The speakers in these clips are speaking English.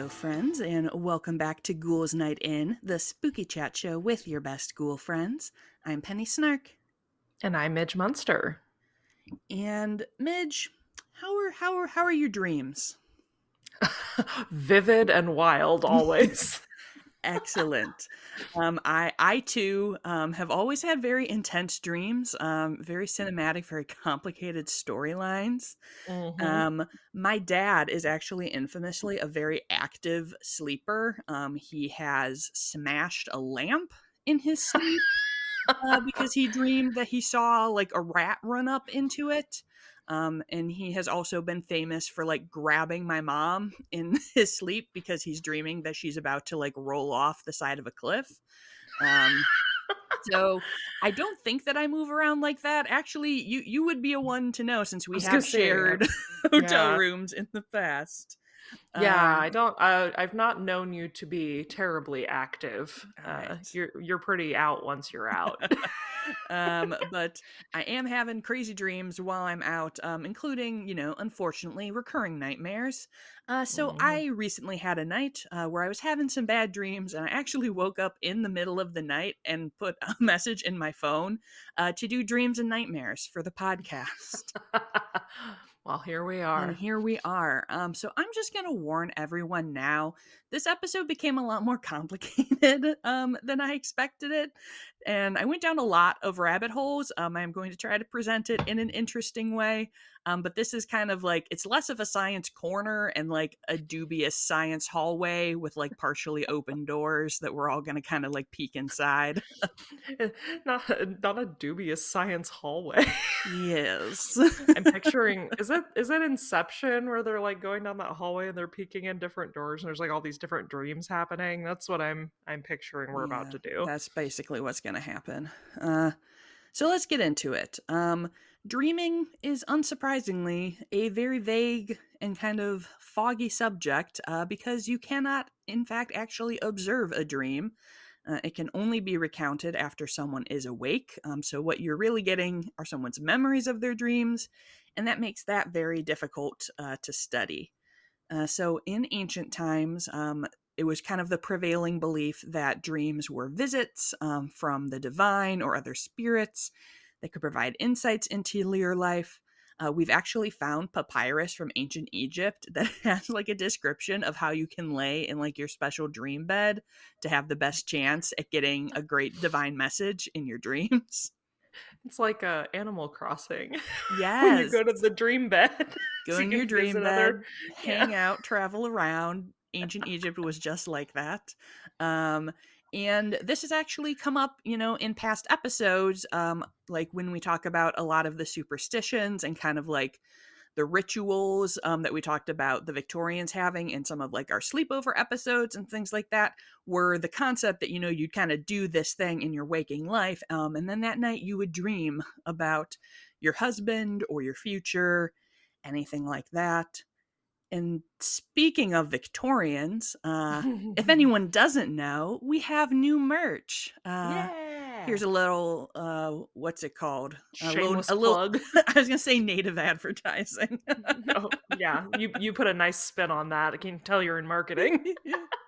Hello, friends, and welcome back to Ghouls Night In, the spooky chat show with your best ghoul friends. I'm Penny Snark, And I'm Midge Munster. and Midge. How are your dreams? Vivid and wild always. Excellent. I too have always had very intense dreams, very cinematic, very complicated storylines. hmm Um, my dad is actually infamously a very active sleeper. He has smashed a lamp in his sleep because he dreamed that he saw like a rat run up into it. And he has also been famous for like grabbing my mom in his sleep because he's dreaming that she's about to like roll off the side of a cliff. Um, so I don't think that I move around like that. Actually, you would be a one to know since I we was gonna have say, shared hotel yeah, rooms in the past. yeah. I Um, don't. I've not known you to be terribly active. all right. You're pretty out once you're out. But I am having crazy dreams while I'm out, including, unfortunately, recurring nightmares. So Mhm. I recently had a night where I was having some bad dreams, and I actually woke up in the middle of the night and put a message in my phone to do dreams and nightmares for the podcast. Well, here we And are. here we are. So I'm just gonna warn everyone now. This episode became a lot more complicated than I expected it, and I went down a lot of rabbit holes. I'm going to try to present it in an interesting way. But this is kind of like it's less of a science corner and like a dubious science hallway with like partially open doors that we're all gonna kind of like peek inside. Not a dubious science hallway. Yes. I'm picturing is it Inception where they're like going down that hallway and they're peeking in different doors and there's like all these different dreams happening? That's what I'm picturing we're about Yeah, to do. that's basically what's going to happen. So let's get into it. Dreaming is unsurprisingly a very vague and kind of foggy subject because you cannot, in fact, actually observe a dream. It can only be recounted after someone is awake. So, what you're really getting are someone's memories of their dreams, and that makes that very difficult to study. So, in ancient times, it was kind of the prevailing belief that dreams were visits from the divine or other spirits that could provide insights into your life. We've actually found papyrus from ancient Egypt that has like a description of how you can lay in like your special dream bed to have the best chance at getting a great divine message in your dreams. It's like Animal Crossing when you Yes. go to the dream bed Go so you in your can dream visit other bed, yeah. hang out, travel around. Ancient Egypt was just like that. Um, and this has actually come up, in past episodes, like when we talk about a lot of the superstitions and kind of like the rituals that we talked about the Victorians having in some of like our sleepover episodes and things like that were the concept that, you'd kind of do this thing in your waking life. And then that night you would dream about your husband or your future, anything like that. And speaking of Victorians, if anyone doesn't know, we have new merch. Here's Yeah. a little, what's it called? Shameless A little. plug. I was gonna say native advertising. Oh, yeah. You put a nice spin on that. I can tell you're in marketing.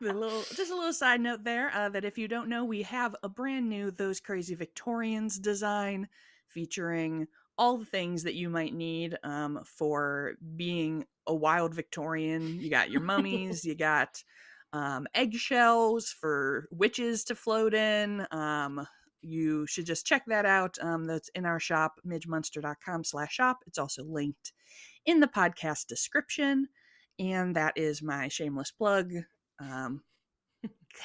Just a little side note there that if you don't know, we have a brand new Those Crazy Victorians design featuring all the things that you might need for being a wild Victorian. You got your mummies, you got eggshells for witches to float in. You should just check that out. That's in our shop, midgemonster.com/shop. It's also linked in the podcast description. And that is my shameless plug. Um,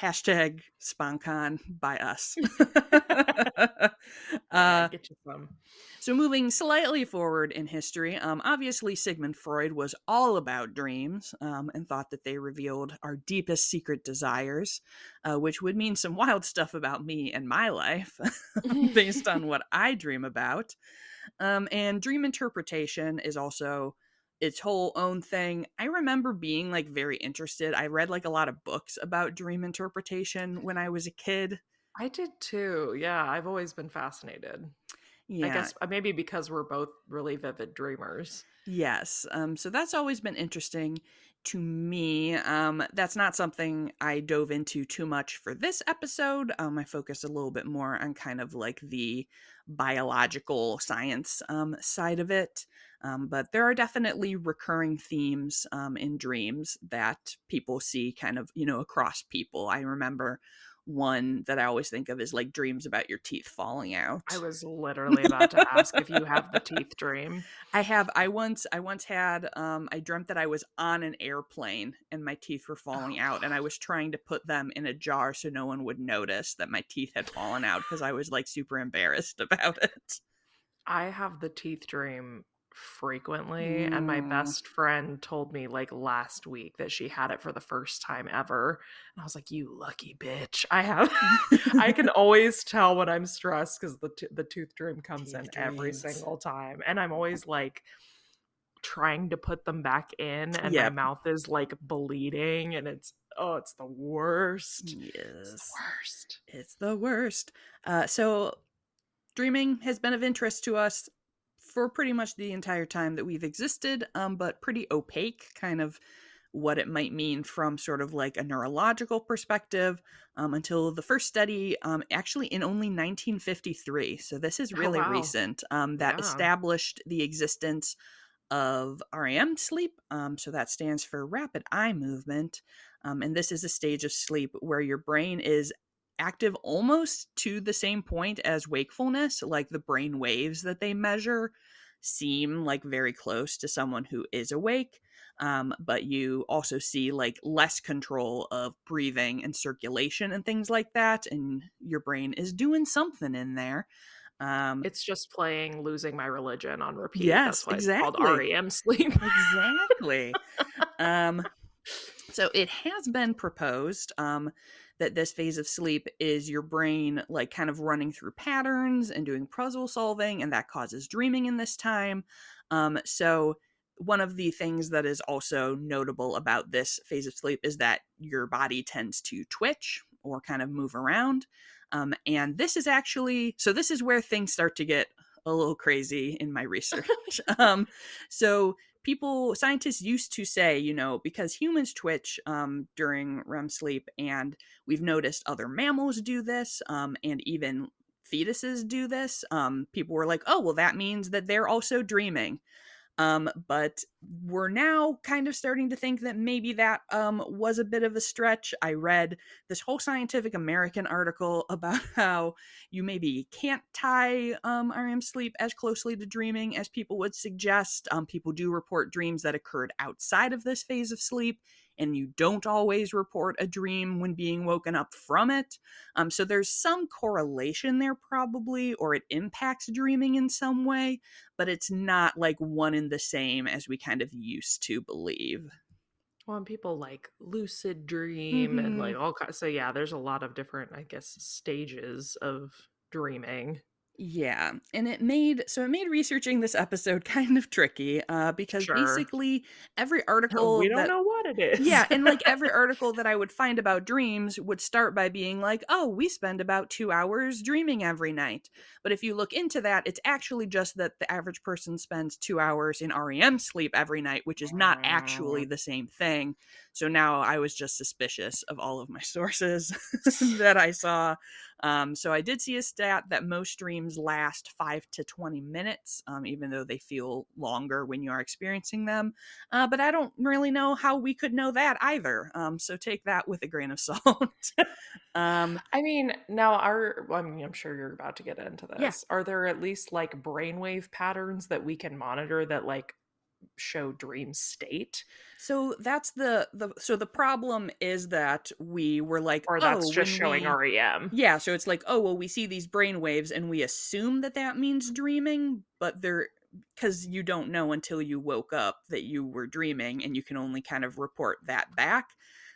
hashtag SpawnCon by us. Yeah, uh, get you some. so moving slightly forward in history, obviously Sigmund Freud was all about dreams and thought that they revealed our deepest secret desires, which would mean some wild stuff about me and my life based on what I dream about. And dream interpretation is also its whole own thing. I remember being like very interested. I read like a lot of books about dream interpretation when I was a kid. I did too. Yeah, I've always been fascinated. I Yeah, guess maybe because we're both really vivid dreamers. yes. So that's always been interesting. to me. That's not something I dove into too much for this episode. I focused a little bit more on kind of like the biological science side of it. But there are definitely recurring themes in dreams that people see kind of, across people. I remember one that I always think of is like dreams about your teeth falling I out. was literally about to ask if you have the teeth dream. I once had I dreamt that I was on an airplane and my teeth were Oh falling out and I was trying to put them in a jar so no one would notice that my teeth had fallen out because I was like super embarrassed about it. I have the teeth dream frequently, and my Mm. best friend told me like last week that she had it for the first time ever. And I was like, "You lucky bitch." I have I can always tell when I'm stressed cuz the tooth dream comes Teeth in every dreams. single time, and I'm always like trying to put them back in and my Yep. mouth is like bleeding and it's the worst. It's the Yes. worst. It's the worst. So dreaming has been of interest to us for pretty much the entire time that we've existed, but pretty opaque, kind of what it might mean from sort of like a neurological perspective until the first study, actually in only 1953. So this is Oh really wow. recent, that Yeah. established the existence of REM sleep. So that stands for rapid eye movement. And this is a stage of sleep where your brain is active almost to the same point as wakefulness. Like the brain waves that they measure seem like very close to someone who is awake. But you also see like less control of breathing and circulation and things like that. And your brain is doing something in there. Um, It's just playing Losing My Religion on repeat. yes, That's why it's called exactly. REM sleep. Exactly. Um, so it has been proposed that this phase of sleep is your brain like kind of running through patterns and doing puzzle solving, and that causes dreaming in this time. So one of the things that is also notable about this phase of sleep is that your body tends to twitch or kind of move around. And this is actually, so this is where things start to get a little crazy in my research. So scientists used to say, because humans twitch during REM sleep, and we've noticed other mammals do this, and even fetuses do this. People were like, oh, well, that means that they're also dreaming. But we're now kind of starting to think that maybe that was a bit of a stretch. I read this whole Scientific American article about how you maybe can't tie REM sleep as closely to dreaming as people would suggest. People do report dreams that occurred outside of this phase of sleep, and you don't always report a dream when being woken up from it. So there's some correlation there, probably, or it impacts dreaming in some way, but it's not like one and the same as we kind of used to believe. Well, and people like lucid dream and Mm-hmm. like all kinds. So yeah, there's a lot of different, I guess, stages of dreaming. Yeah, and it made researching this episode kind of tricky because Sure. basically every We article don't that know what it is. yeah, and like every article that I would find about dreams would start by being like, "Oh, we spend about 2 hours dreaming every night." But if you look into that, it's actually just that the average person spends 2 hours in REM sleep every night, which is not actually the same thing. So now I was just suspicious of all of my sources that I saw. So I did see a stat that most dreams last 5 to 20 minutes, even though they feel longer when you are experiencing them. But I don't really know how we could know that either. So take that with a grain of salt. um, I mean, now I mean, I'm sure you're about to get into yeah. this. Are there at least like brainwave patterns that we can monitor that like show dream state? So that's the problem is that we were like, Or oh, that's just when showing we REM? yeah, so it's like, oh, well, we see these brain waves and we assume that that means dreaming, but they're because you don't know until you woke up that you were dreaming and you can only kind of report that back.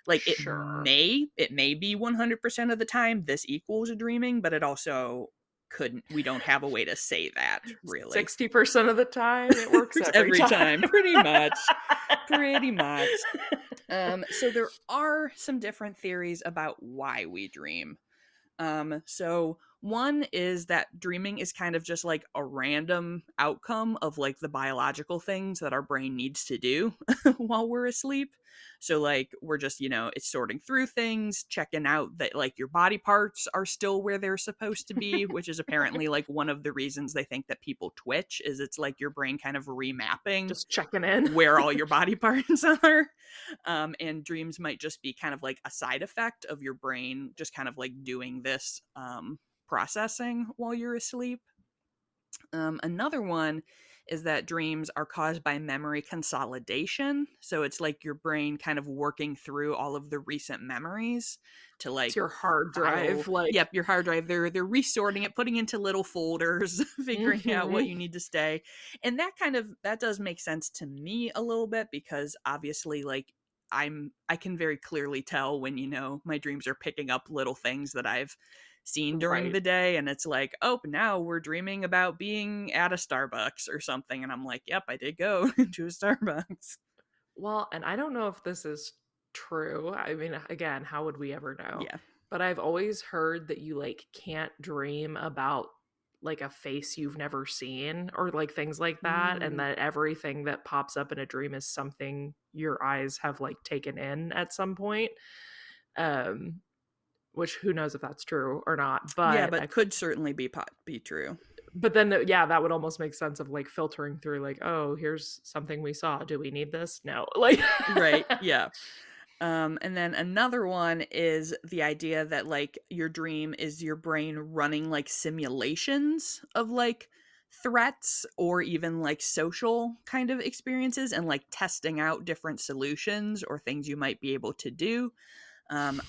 Like Sure. it may be 100% of the time this equals a dreaming, but it also couldn't we don't have a way to say that really. 60% of the time, it works every Every time. time, pretty much. Pretty much. So there are some different theories about why we dream. So One is that dreaming is kind of just like a random outcome of like the biological things that our brain needs to do while we're asleep. So like we're just, it's sorting through things, checking out that like your body parts are still where they're supposed to be, which is apparently like one of the reasons they think that people twitch is it's like your brain kind of remapping Just checking in. where all your body parts are. And dreams might just be kind of like a side effect of your brain just kind of like doing this processing while you're asleep. Another one is that dreams are caused by memory consolidation. So it's like your brain kind of working through all of the recent memories to It's like your hard file. drive, like. Yep, your hard drive. They're resorting it, putting into little folders, figuring out what Mhm. you need to stay. And that does make sense to me a little bit because obviously like I can very clearly tell when my dreams are picking up little things that I've seen during Right. the day, and it's like, oh, now we're dreaming about being at a Starbucks or something, and I'm like, yep, I did go to a Starbucks. Well, and I don't know if this is true. I mean, again, how would we ever know? Yeah. But I've always heard that you like can't dream about like a face you've never seen or like things like that, and Mm. that everything that pops up in a dream is something your eyes have like taken in at some point. Um which who knows if that's true or not, Yeah, but but could certainly be true. but then yeah, that would almost make sense of like filtering through like, oh, here's something we saw. Do we need this? No. Like Right. Yeah. And then another one is the idea that like your dream is your brain running like simulations of like threats or even like social kind of experiences and like testing out different solutions or things you might be able to do.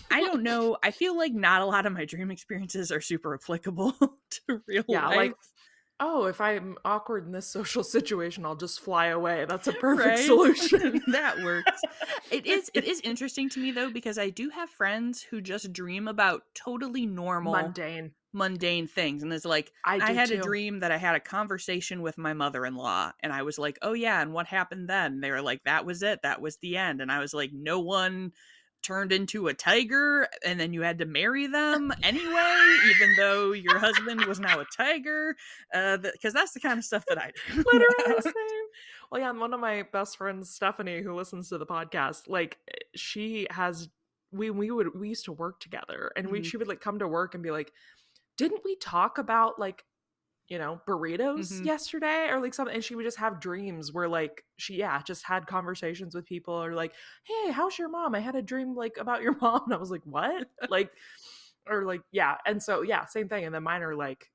I don't know. I feel like not a lot of my dream experiences are super applicable to real yeah, like, life, oh, if I'm awkward in this social situation, I'll just fly away. That's a perfect right? solution. That works. It is interesting to me though because I do have friends who just dream about totally normal Mundane. mundane things, and it's like I I do had a too. dream that I had a conversation with my mother-in-law and I was like, "Oh yeah, and what happened then?" They were like, "That was it. That was the end." And I was like, "No one turned into a tiger and then you had to marry them anyway even though your husband was now a tiger?" Because that's the kind of stuff that I dream Literally about. same. Well, yeah, and one of my best friends, Stephanie, who listens to the podcast, like she has we used to work together and we Mhm, she would like come to work and be like, didn't we talk about like burritos mhm. yesterday or like something? And she would just have dreams where like she, yeah, just had conversations with people or like, hey, how's your mom? I had a dream like about your mom. And I was like, what? Like, or like, yeah. And so, yeah, same thing. And then mine are like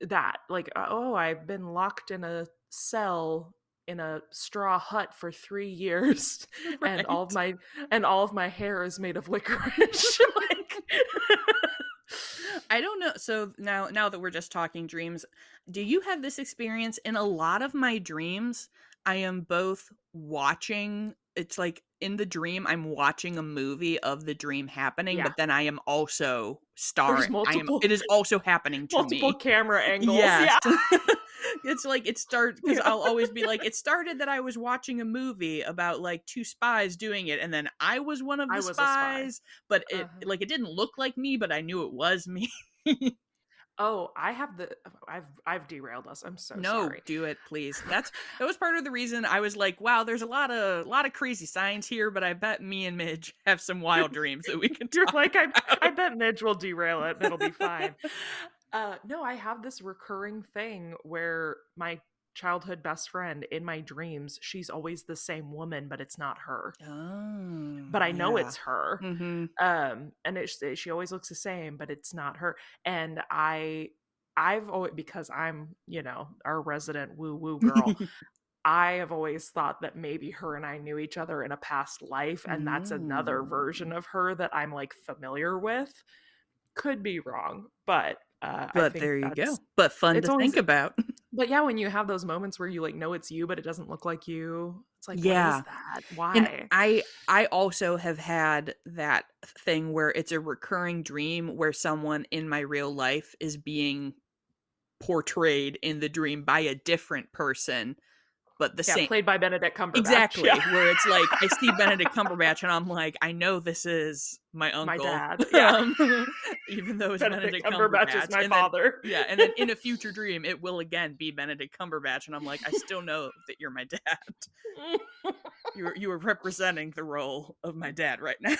that, like, oh, I've been locked in a cell in a straw hut for 3 years and all of Right. my hair is made of licorice. Like, I don't know. So now that we're just talking dreams, do you have this experience? In a lot of my dreams, I am both watching, it's like in the dream I'm watching a movie of the dream happening, yeah, but then I am also there's it is also happening to multiple me. camera angles. Yes. Yeah. It's like it starts because Yeah. I'll always be like, it started that I was watching a movie about like two spies doing it, and then I was one of I the was a spy. spies, but Uh-huh. it didn't look like me, but I knew it was me. Oh, I've derailed us. I'm so No, sorry. do it, please. That was part of the reason I was like, wow, there's a lot of crazy signs here, but I bet me and Midge have some You're wild dreams that we can you're talk like, I about. bet Midge will derail it and it'll be fine. No, I have this recurring thing where my childhood best friend in my dreams, she's always the same woman, but it's not her. Oh, But I know yeah. it's her. Mhm. And she always looks the same, but it's not her. And I've always, because I'm, our resident woo woo girl, I have always thought that maybe her and I knew each other in a past life, and that's another version Mm. of her that I'm like familiar with. Could be wrong, but I But think there you that's go. But fun it's to always. think about. But yeah, when you have those moments where you like know it's you, but it doesn't look like you, it's like, what is Yeah. that? And Why? I also have had that thing where it's a recurring dream where someone in my real life is being portrayed in the dream by a different person but the Yeah, same. played by Benedict Cumberbatch. Exactly, Yeah. where it's like, I see Benedict Cumberbatch and I'm like, "I know this is my My uncle," dad. Yeah. even though it's Benedict Benedict Cumberbatch is Cumberbatch, my and then father. yeah, and then in a future dream, it will again be Benedict Cumberbatch, and I'm like, "I still know that you're my dad. You are representing the role of my dad right now."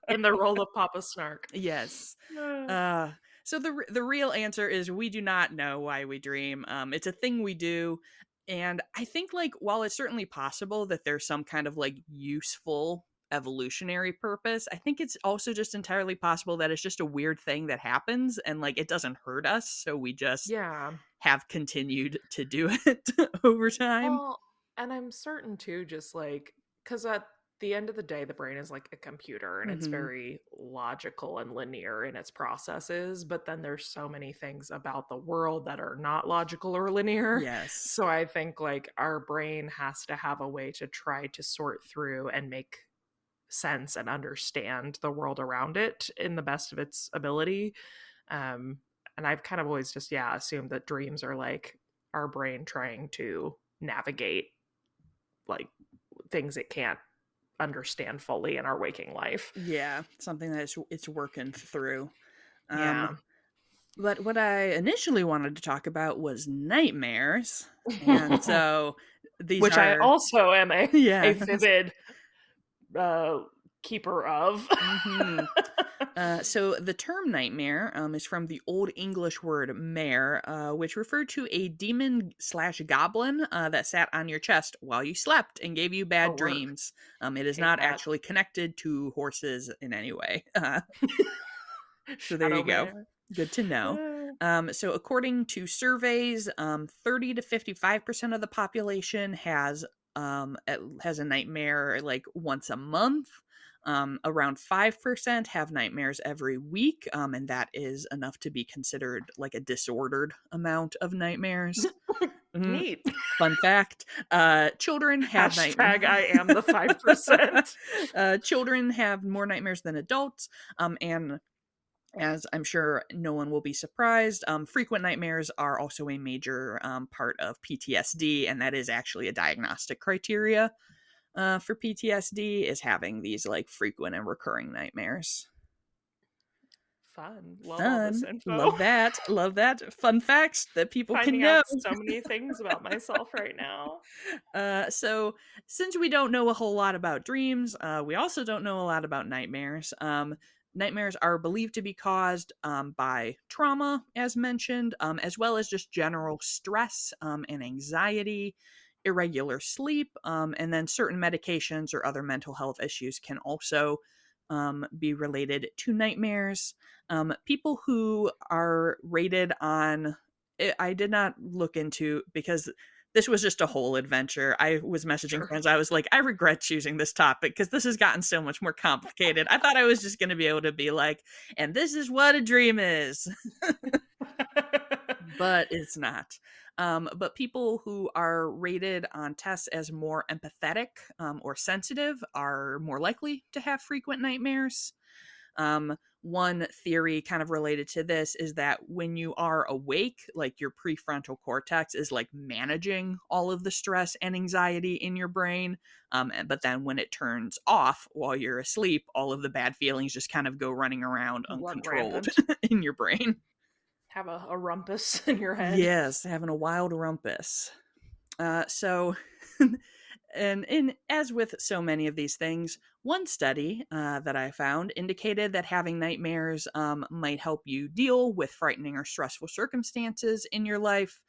In the role of Papa Snark. Yes. Uh, Uh, so the real answer is we do not know why we dream. It's a thing we do, and I think like while it's certainly possible that there's some kind of like useful evolutionary purpose, I think it's also just entirely possible that it's just a weird thing that happens and like it doesn't hurt us, so we just yeah. have continued to do it over time. Well, and I'm certain too, just like, because at the end of the day, the brain is like a computer and it's Hmm. very logical and linear in its processes. But then there's so many things about the world that are not logical or linear. Yes. So I think like our brain has to have a way to try to sort through and make sense and understand the world around it in the best of its ability. Um, and I've kind of always just, yeah, assumed that dreams are like our brain trying to navigate like things it can't understand fully in our waking life. Yeah, something that it's working through. Um, Yeah. But what I initially wanted to talk about was nightmares. And so these Which I are, also am a yeah. vivid uh keeper of. Hmm. So the term nightmare is from the Old English word mare, which referred to a demon slash goblin that sat on your chest while you slept and gave you Oh, bad work. dreams. It is Hate not that. actually connected to horses in any way. So there Shadow you go. man. Good to know. Uh, So according to surveys, 30 to 55% of the population has a nightmare like once a month. Around 5% have nightmares every week, and that is enough to be considered like a disordered amount of nightmares. Mhm. Neat. Fun fact: children have Hashtag I am the 5%. children have more nightmares than adults, and as I'm sure no one will be surprised, frequent nightmares are also a major part of PTSD, and that is actually a diagnostic criteria for PTSD is having these like frequent and recurring nightmares. Fun. Love all this Fun. info. Love that. Love that. Fun facts that people can Finding know. out so many things about myself right now. So, since we don't know a whole lot about dreams, we also don't know a lot about nightmares. Nightmares are believed to be caused by trauma, as mentioned, as well as just general stress and anxiety, irregular sleep, and then certain medications or other mental health issues can also be related to nightmares. People who are rated on I did not look into because this was just a whole adventure. I was messaging Sure. friends. I was like, I regret choosing this topic because this has gotten so much more complicated. I thought I was just going to be able to be like, and this is what a dream is, but it's not. But people who are rated on tests as more empathetic or sensitive are more likely to have frequent nightmares. One theory kind of related to this is that when you are awake, like your prefrontal cortex is like managing all of the stress and anxiety in your brain. But then when it turns off while you're asleep, all of the bad feelings just kind of go running around Run uncontrolled rampant. in your brain. Have a rumpus in your head. Yes, having a wild rumpus. So and as with so many of these things, one study that I found indicated that having nightmares might help you deal with frightening or stressful circumstances in your life,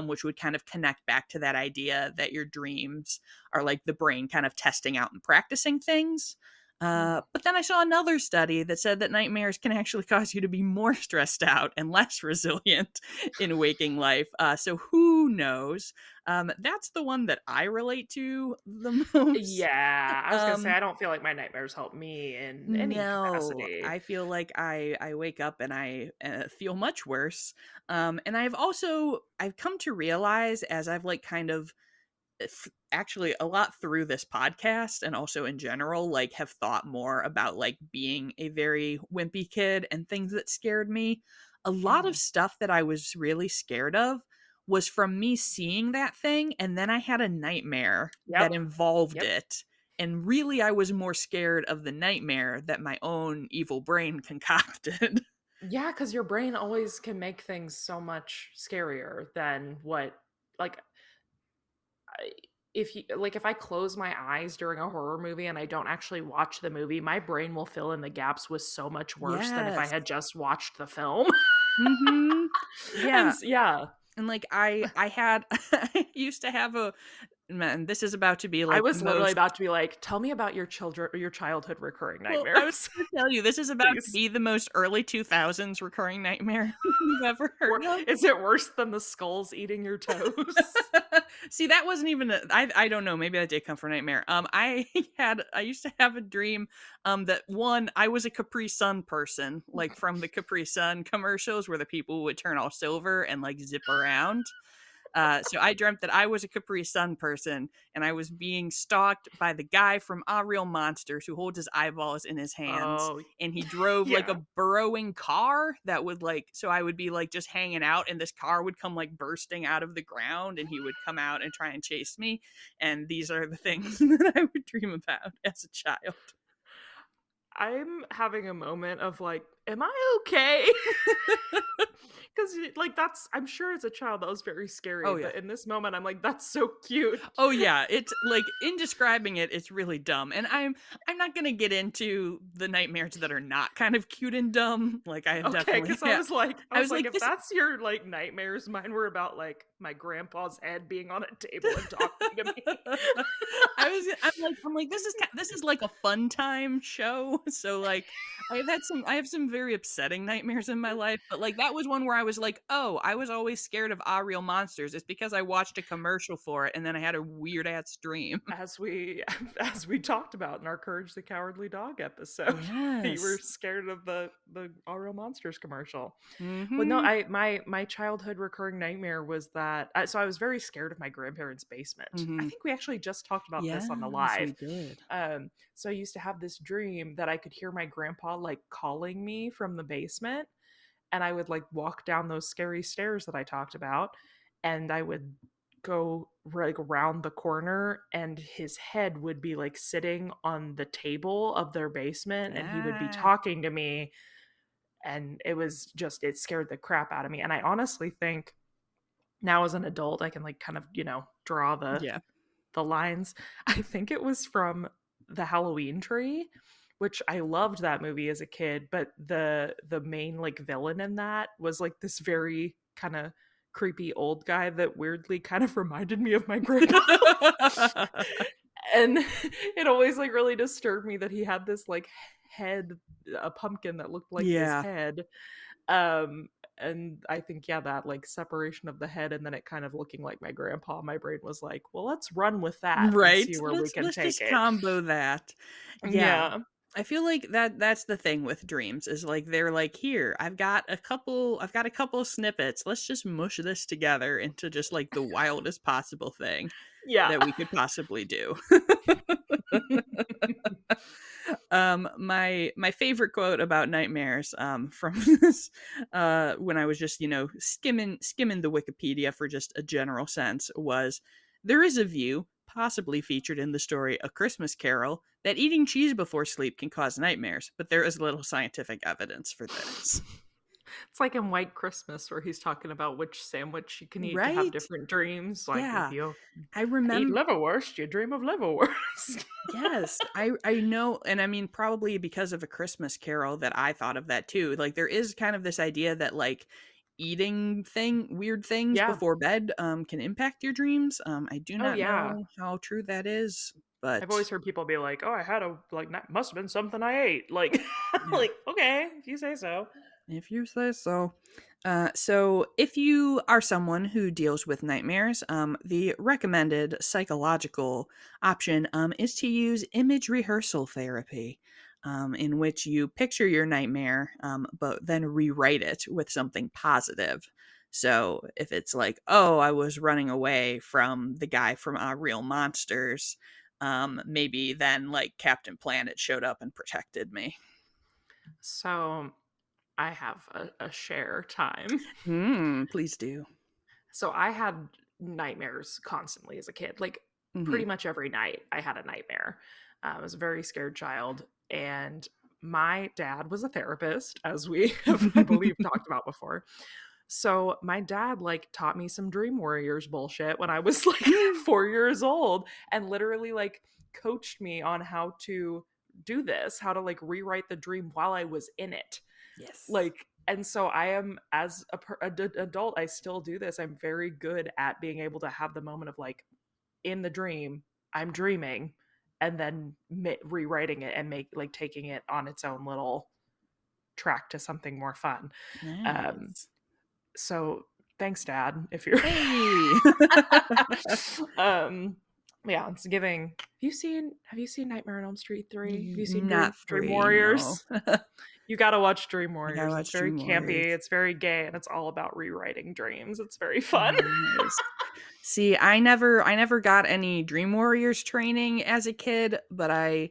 which would kind of connect back to that idea that your dreams are like the brain kind of testing out and practicing things. Mm. But then I saw another study that said that nightmares can actually cause you to be more stressed out and less resilient in waking life. So who knows? That's the one that I relate to the most. Yeah, I was gonna say Um, I don't feel like my nightmares help me in any no, capacity. I feel like I wake up and I feel much worse. And I've come to realize as I've like kind of actually a lot through this podcast and also in general like have thought more about like being a very wimpy kid and things that scared me. A lot of Mhm. stuff that I was really scared of was from me seeing that thing, and then I had a nightmare that Yep. involved Yep. it. And really, I was more scared of the nightmare that my own evil brain concocted. Yeah, because your brain always can make things so much scarier than what, like, I if you like, if I close my eyes during a horror movie and I don't actually watch the movie, my brain will fill in the gaps with so much worse than if I Yes. had just watched the film. Mhm. And Yeah. yeah, And, like, I had I used to have a man, this is about to be, I like, the was literally most about to be like, "Tell me about your children or your childhood recurring well, I was nightmares, gonna tell you, this is about to please." be the most early 2000s recurring nightmare you've ever heard Wor of. Is it worse than the skulls eating your toes? See, that wasn't even I don't know, maybe that did come from nightmare. I used to have a dream, that one, I was a Capri Sun person, like from the Capri Sun commercials where the people would turn all silver and like zip around. So I dreamt that I was a Capri Sun person and I was being stalked by the guy from Ah Real Monsters who holds his eyeballs in his hands. Oh, And he drove like yeah. a burrowing car that would like, so I would be like just hanging out and this car would come like bursting out of the ground and he would come out and try and chase me. And these are the things that I would dream about as a child. I'm having a moment of like, "Am I okay?" 'Cause like, that's I'm sure as a child that was very scary, Oh, yeah. but in this moment, I'm like, "That's so cute." Oh yeah, it's like in describing it, it's really dumb. And I'm not gonna get into the nightmares that are not kind of cute and dumb. Like I have Okay, definitely because I yeah. was like I I was was like, like, "If this that's your, like, nightmares," mine were about, like, my grandpa's head being on a table and talking to me. I'm like, this is like a fun time show. So like I have some very upsetting nightmares in my life, but like that was one where I was like, oh, I was always scared of Ah Real Monsters. It's because I watched a commercial for it and then I had a weird ass dream. As we as we talked about in our Courage the Cowardly Dog episode, you were Yes. scared of the All Real Monsters commercial. But no, Mhm. my childhood recurring nightmare was that so I was very scared of my grandparents' basement. I Mhm. think we actually just talked about this on the Yes, we live. did. So I used to have this dream that I could hear my grandpa like calling me from the basement, and I would like walk down those scary stairs that I talked about, and I would go like around the corner and his head would be like sitting on the table of their basement and he would be Ah, talking to me, and it scared the crap out of me. And I honestly think now as an adult I can like kind of, draw yeah. the lines. I think it was from the Halloween Tree, which I loved that movie as a kid, but the main like villain in that was like this very kind of creepy old guy that weirdly kind of reminded me of my grandpa. And it always like really disturbed me that he had this like head, a pumpkin that looked like his Yeah. head. And I think, yeah, that like separation of the head and then it kind of looking like my grandpa, my brain was like, well, let's run with that and Right. see where we can Let's take just it. combo that. Yeah. Yeah. I feel like that's the thing with dreams is like they're like, here, I've got a couple snippets. Let's just mush this together into just like the wildest possible thing Yeah. that we could possibly do. My favorite quote about nightmares from this when I was just, you know, skimming the Wikipedia for just a general sense was there is a view, possibly featured in the story A Christmas Carol, that eating cheese before sleep can cause nightmares, but there is little scientific evidence for this. It's like in White Christmas where he's talking about which sandwich you can eat to have Right? different dreams. Like if Yeah. you I eat remember liverwurst, you dream of liverwurst. yes, I know, and I mean probably because of A Christmas Carol that I thought of that too. Like there is kind of this idea that like eating weird things Yeah. before bed can impact your dreams. I do Oh not yeah. know how true that is, I've but always heard people be like, "Oh, I had a like that must have been something I ate." Like, yeah. like okay, if you say so. If you say so. So, if you are someone who deals with nightmares, the recommended psychological option is to use image rehearsal therapy, in which you picture your nightmare, but then rewrite it with something positive. So, if it's like, oh, I was running away from the guy from Real Monsters, maybe then like Captain Planet showed up and protected me. So I have a share time. Please do. So I had nightmares constantly as a kid. Like Hmm. pretty much every night I had a nightmare. I was a very scared child, and my dad was a therapist, as we have, I believe, talked about before. So my dad like taught me some Dream Warriors bullshit when I was like 4 years old, and literally like coached me on how to do this, how to like rewrite the dream while I was in it. Yes. Like, and so I am, as adult, I still do this. I'm very good at being able to have the moment of like, in the dream, I'm dreaming, and then rewriting it and make like taking it on its own little track to something more fun. Um, Nice. so thanks, Dad, if you're Hey. um yeah, it's giving. Have you seen Nightmare on Elm Street 3? Have you seen Not Dream free, no. Warriors? You got to watch Dream I gotta Warriors. It's watch very Dream campy, Warriors. it's very gay, and it's all about rewriting dreams. It's very fun. Nice. See, I never got any Dream Warriors training as a kid, but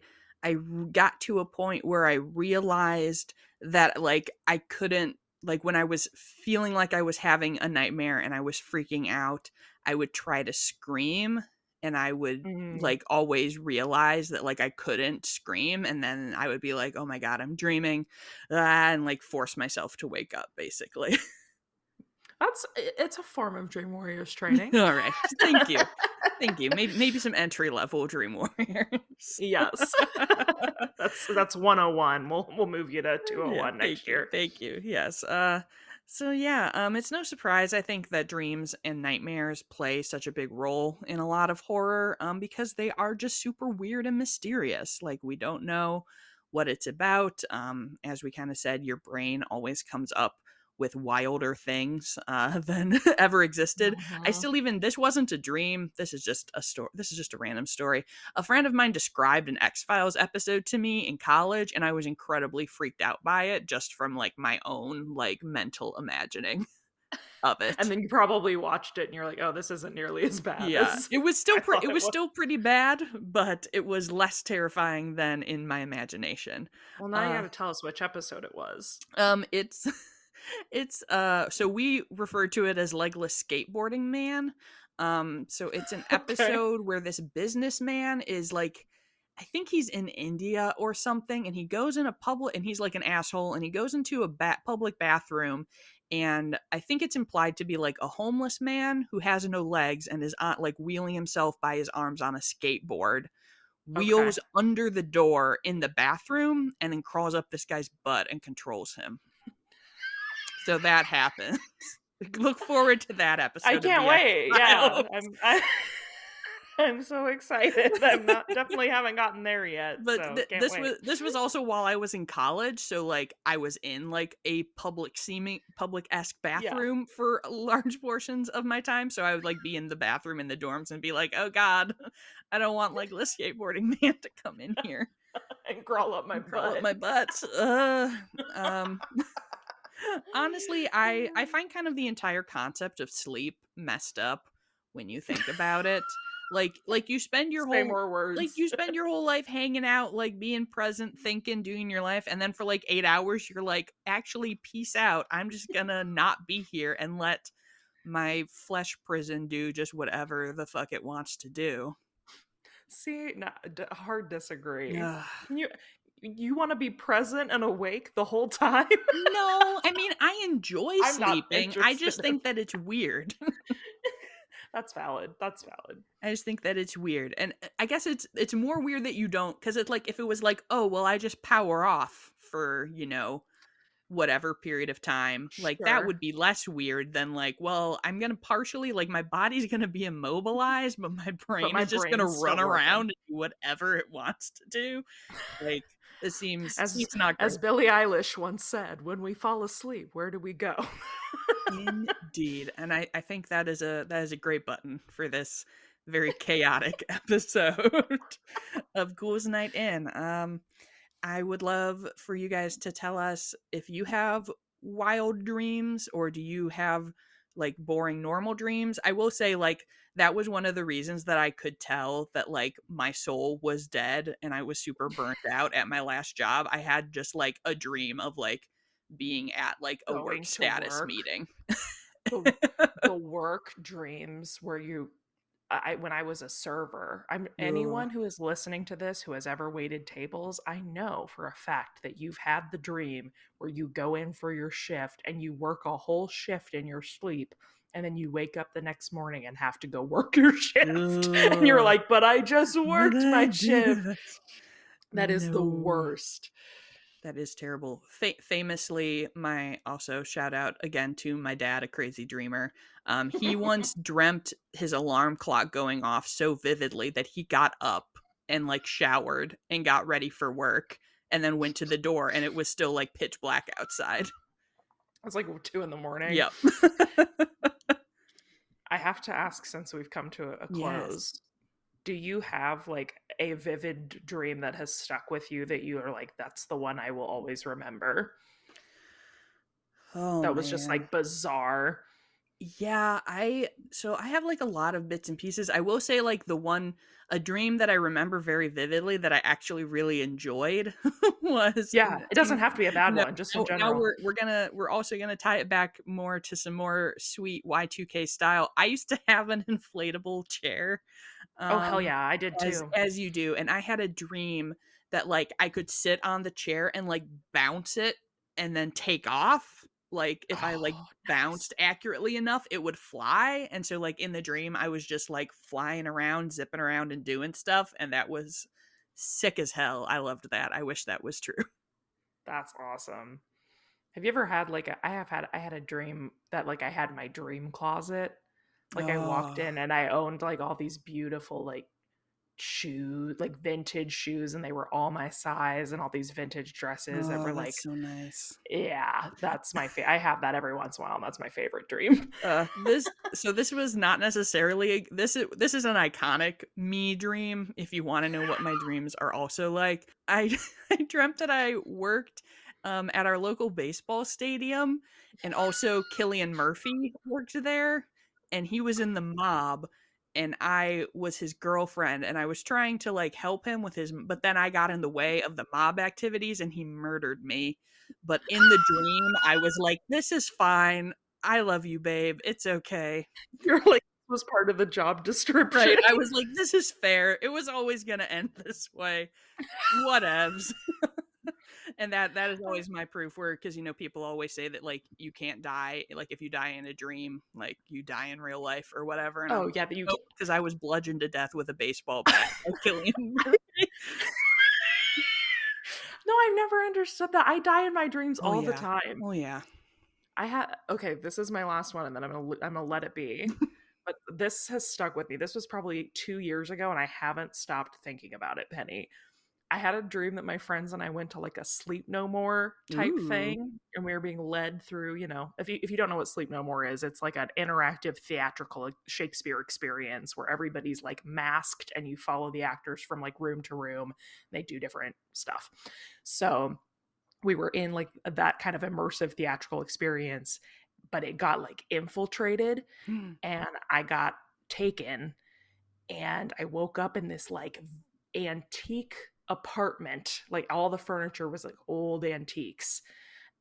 got to a point where I realized that like I couldn't, like when I was feeling like I was having a nightmare and I was freaking out, I would try to scream and I would Mm. like always realize that like I couldn't scream, and then I would be like, "Oh my god, I'm dreaming." And like force myself to wake up basically. It's a form of Dream Warriors training. All right. Thank you. Thank you. Maybe some entry level Dream Warriors. Yes. That's 101. We'll move you to Yeah, 201 thank next you. year. Thank you. Yes. So yeah, it's no surprise I think that dreams and nightmares play such a big role in a lot of horror because they are just super weird and mysterious. Like we don't know what it's about. As we kind of said, your brain always comes up with wilder things than ever existed. I Mhm. still even this wasn't a dream. This is just a story. This is just a random story. A friend of mine described an X-Files episode to me in college, and I was incredibly freaked out by it just from like my own like mental imagining of And it. then you probably watched it and you're like, "Oh, this isn't nearly as bad Yeah, as it was still I thought it it was was." still pretty bad, but it was less terrifying than in my imagination. Well, now you Uh gotta tell us which episode it was. it's so we refer to it as Legless Skateboarding Man. So it's an Okay. episode where this businessman is like, I think he's in India or something, and he goes in a public, and he's like an asshole, and he goes into a public bathroom, and I think it's implied to be like a homeless man who has no legs and is on, like wheeling himself by his arms on a skateboard, Okay. wheels under the door in the bathroom, and then crawls up this guy's butt and controls him. So that happens. Look forward to that I episode of can't the wait. Yeah. X-Files. I'm so excited. I'm not definitely haven't gotten there yet, But so can't this wait. was also while I was in college, so like I was in like a public-esque Yeah. bathroom for large portions of my time. So I would like be in the bathroom in the dorms and be like, "Oh God, I don't want like the skateboarding man to come in here And crawl up my and crawl up butt. my butt." Um, Honestly, I find kind of the entire concept of sleep messed up when you think about it. Like you spend your Say whole more like words. you spend your whole life hanging out, like being present, thinking, doing your life, and then for like 8 hours you're like, actually peace out. I'm just gonna not be here and let my flesh prison do just whatever the fuck it wants to do. See, no, hard disagree. Ugh. Can you want to be present and awake the whole time? No, I mean I enjoy I'm not sleeping. I interested just in think that it's weird. That's valid. That's valid. I just think that it's weird. And I guess it's more weird that you don't, cuz it's like if it was like, "Oh, well I just power off for, whatever period of time." Like that Sure. would be less weird than like, "Well, I'm going to partially like my body's going to be immobilized, but my But brain my is just going to brain's run still working. around and do whatever it wants to do." Like this As seems not great. as Billie Eilish once said, "When we fall asleep, where do we go?" Indeed. And I think that is a great button for this very chaotic episode of Ghouls Night In. I would love for you guys to tell us if you have wild dreams or do you have like boring normal dreams. I will say like that was one of the reasons that I could tell that like my soul was dead and I was super burnt out at my last job. I had just like a dream of like being at like a work Going to status work. meeting. the the work dreams where when I was a server, Ugh. anyone who is listening to this who has ever waited tables, I know for a fact that you've had the dream where you go in for your shift and you work a whole shift in your sleep, and then you wake up the next morning and have to go work your shift. And you're Ugh. like, "But I just Why did worked I my do shift." that? That is the No. worst. That is terrible. Famously, my also shout out again to my dad, a crazy dreamer. He once dreamt his alarm clock going off so vividly that he got up and like showered and got ready for work and then went to the door and it was still like pitch black outside. It's like 2 in the morning. Yep. I have to ask, since we've come to a Yes. close, do you have like a vivid dream that has stuck with you that you are like, that's the one I will always remember? Oh That was just man. like bizarre. Yeah, I have like a lot of bits and pieces. I will say like a dream that I remember very vividly that I actually really enjoyed was Yeah, it doesn't see, have to be a bad no, one, just in now general. we're also gonna tie it back more to some more sweet Y2K style. I used to have an inflatable chair, Oh, hell um, yeah, I did too. as you do, and I had a dream that like I could sit on the chair and like bounce it and then take off. Like if I like Oh, nice. bounced accurately enough, it would fly. And so like in the dream, I was just like flying around, zipping around and doing stuff, and that was sick as hell. I loved that. I wish that was true. That's awesome. Have you ever had like I had a dream that like I had my dream closet. Like I walked Oh, in and I owned like all these beautiful like shoes, like vintage shoes, and they were all my size, and all these vintage dresses that were oh, like, that's so nice. yeah, that's I have that every once in a while, and that's my favorite dream. This was not necessarily this is an iconic me dream. If you want to know what my dreams are also like, I I dreamt that I worked at our local baseball stadium, and also Killian Murphy worked there, and he was in the mob, and I was his girlfriend, and I was trying to like help him with his, but then I got in the way of the mob activities, and he murdered me. But in the dream, I was like, "This is fine. I love you, babe. It's okay." You're like, this was part of the job description. Right? I was like, "This is fair. It was always gonna end this way. Whatevs." And that is always my proof where because people always say that like you can't die, like if you die in a dream, like you die in real life or whatever. And I'm Oh like, yeah, that you nope, can. because I was bludgeoned to death with a baseball bat by Killian Murphy. No, I've never understood that. I die in my dreams Oh all the yeah. time. Oh yeah. I had okay, this is my last one, and then I'm gonna let it be. But this has stuck with me. This was probably 2 years ago, and I haven't stopped thinking about it, Penny. I had a dream that my friends and I went to like a Sleep No More type Ooh. thing, and we were being led through, if you don't know what Sleep No More is, it's like an interactive theatrical Shakespeare experience where everybody's like masked and you follow the actors from like room to room. They do different stuff. So we were in like that kind of immersive theatrical experience, but it got like infiltrated and I got taken, and I woke up in this like antique apartment. Like all the furniture was like old antiques.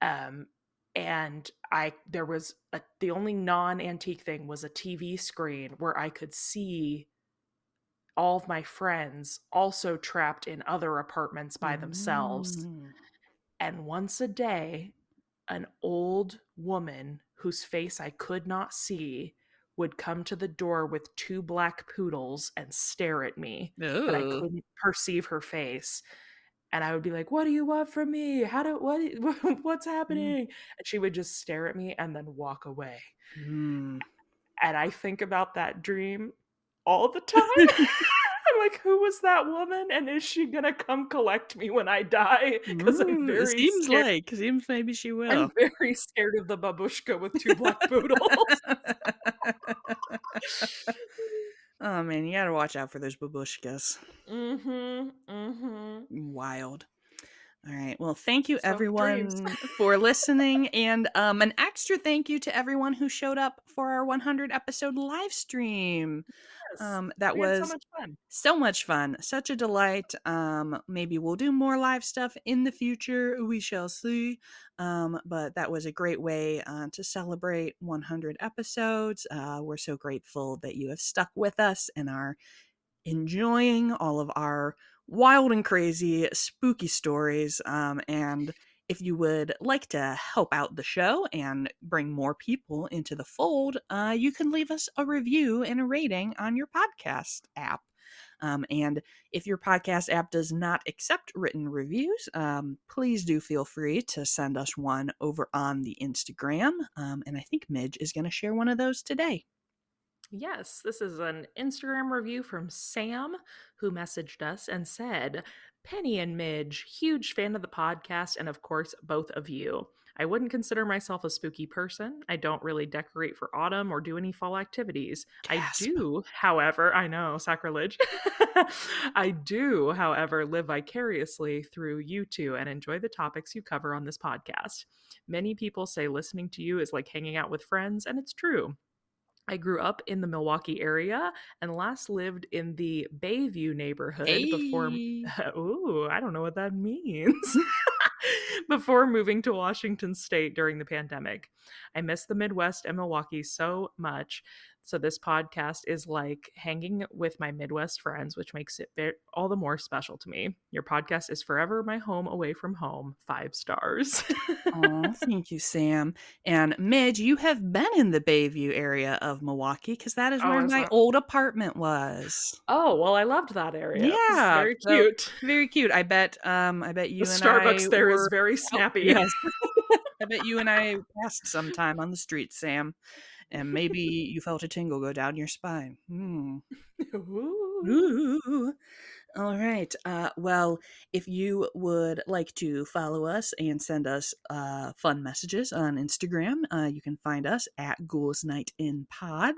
Um and I there was the only non-antique thing was a TV screen where I could see all of my friends also trapped in other apartments by themselves. Mm. And once a day, an old woman whose face I could not see would come to the door with two black poodles and stare at me, but I Oh. couldn't perceive her face. And I would be like, "What do you want from me? What's Mm. happening?" And she would just stare at me and then walk away. Mm. And I think about that dream all the time. I'm like, who was that woman? And is she gonna come collect me when I die? Because I'm Ooh, it very scared. seems maybe she I'm will. very scared of the babushka with two black poodles. Oh man, you gotta watch out for those babushkas. Mhm, mhm. Wild. All right. Well, thank you So dreams. everyone for listening, and an extra thank you to everyone who showed up for our 100 episode live stream. Yes. That We had so was much fun. so much fun, such a delight. Maybe we'll do more live stuff in the future. We shall see. But that was a great way to celebrate 100 episodes. We're so grateful that you have stuck with us and are enjoying all of our wild and crazy spooky stories. And if you would like to help out the show and bring more people into the fold, you can leave us a review and a rating on your podcast app. And if your podcast app does not accept written reviews, please do feel free to send us one over on the Instagram. And I think Midge is going to share one of those today. Yes, this is an Instagram review from Sam, who messaged us and said, Penny and Midge, huge fan of the podcast, and of course, both of you. I wouldn't consider myself a spooky person. I don't really decorate for autumn or do any fall activities. I Gasp. do, however, I know, sacrilege. I do, however, live vicariously through you two and enjoy the topics you cover on this podcast. Many people say listening to you is like hanging out with friends, and it's true. I grew up in the Milwaukee area and last lived in the Bayview neighborhood before. Hey. Ooh, I don't know what that means. Before moving to Washington State during the pandemic. I miss the Midwest and Milwaukee so much. So, this podcast is like hanging with my Midwest friends, which makes it all the more special to me. Your podcast is forever my home away from home. 5 stars. Oh, thank you, Sam. And Midge, you have been in the Bayview area of Milwaukee because that is Oh, where is my that? old apartment was. Oh, well, I loved that area. This is Yeah, very so cute. very cute. I bet The you and I Starbucks there is were very out. snappy. Yes, I bet you and I passed some time on the street, Sam, and maybe you felt a tingle go down your spine. Ooh. Ooh. All right. Well, if you would like to follow us and send us fun messages on Instagram, you can find us at Ghouls Night in Pod.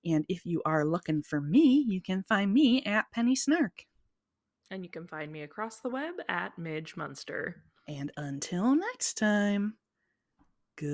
And if you are looking for me, you can find me at Penny Snark. And you can find me across the web at Midge Munster. And until next time, goodbye.